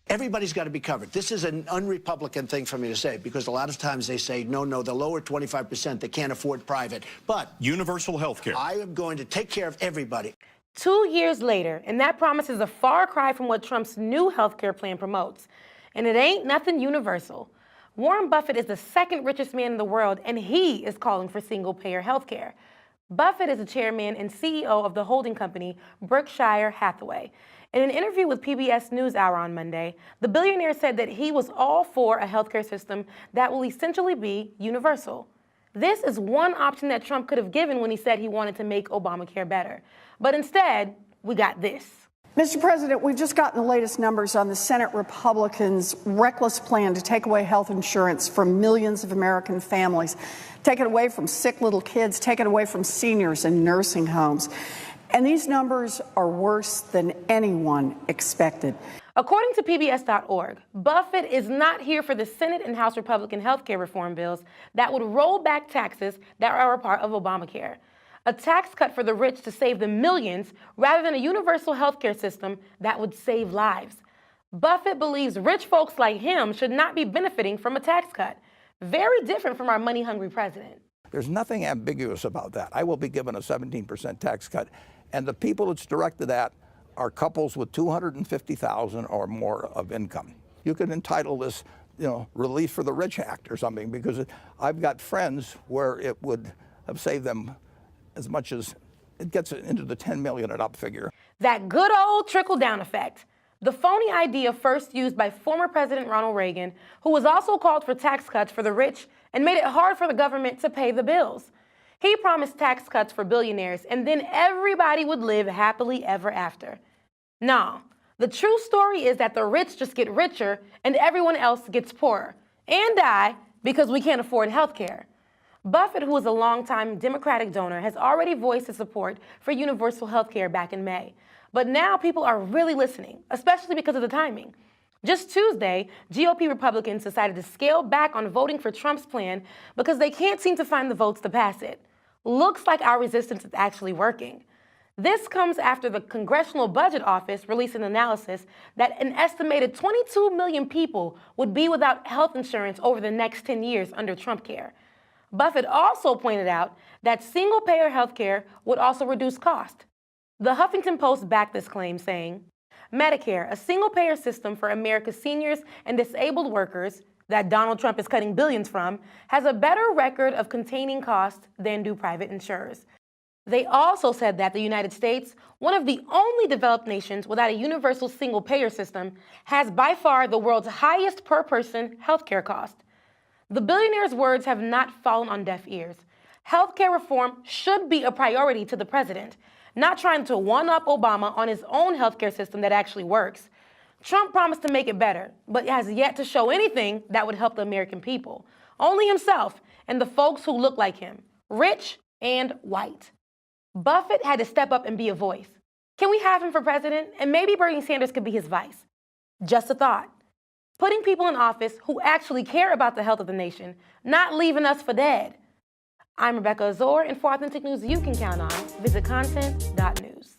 Everybody's got to be covered. This is an un-Republican thing for me to say, because a lot of times they say, no, the lower 25%, they can't afford private. But universal health care. I am going to take care of everybody. 2 years later, and that promise is a far cry from what Trump's new health care plan promotes. And it ain't nothing universal. Warren Buffett is the second richest man in the world, and he is calling for single-payer health care. Buffett is the chairman and CEO of the holding company Berkshire Hathaway. In an interview with PBS NewsHour on Monday, the billionaire said that he was all for a healthcare system that will essentially be universal. This is one option that Trump could have given when he said he wanted to make Obamacare better. But instead, we got this. Mr. President, we've just gotten the latest numbers on the Senate Republicans' reckless plan to take away health insurance from millions of American families, take it away from sick little kids, take it away from seniors in nursing homes. And these numbers are worse than anyone expected. According to PBS.org, Buffett is not here for the Senate and House Republican health care reform bills that would roll back taxes that are a part of Obamacare. A tax cut for the rich to save the millions rather than a universal health care system that would save lives. Buffett believes rich folks like him should not be benefiting from a tax cut. Very different from our money-hungry president. There's nothing ambiguous about that. I will be given a 17% tax cut. And the people it's directed at are couples with $250,000 or more of income. You could entitle this, Relief for the Rich Act or something, because I've got friends where it would have saved them as much as it gets into the 10 million and up figure. That good old trickle-down effect. The phony idea first used by former President Ronald Reagan, who was also called for tax cuts for the rich and made it hard for the government to pay the bills. He promised tax cuts for billionaires, and then everybody would live happily ever after. No, the true story is that the rich just get richer and everyone else gets poorer and die because we can't afford health care. Buffett, who is a longtime Democratic donor, has already voiced his support for universal health care back in May. But now people are really listening, especially because of the timing. Just Tuesday, GOP Republicans decided to scale back on voting for Trump's plan because they can't seem to find the votes to pass it. Looks like our resistance is actually working. This comes after the Congressional Budget Office released an analysis that an estimated 22 million people would be without health insurance over the next 10 years under Trump care. Buffett also pointed out that single-payer health care would also reduce cost. The Huffington Post backed this claim, saying, Medicare, a single-payer system for America's seniors and disabled workers that Donald Trump is cutting billions from, has a better record of containing costs than do private insurers. They also said that the United States, one of the only developed nations without a universal single-payer system, has by far the world's highest per-person healthcare cost. The billionaire's words have not fallen on deaf ears. Healthcare reform should be a priority to the president, not trying to one-up Obama on his own healthcare system that actually works. Trump promised to make it better, but has yet to show anything that would help the American people. Only himself and the folks who look like him, rich and white. Buffett had to step up and be a voice. Can we have him for president? And maybe Bernie Sanders could be his vice. Just a thought. Putting people in office who actually care about the health of the nation, not leaving us for dead. I'm Rebecca Azor, and for authentic news you can count on, visit content.news.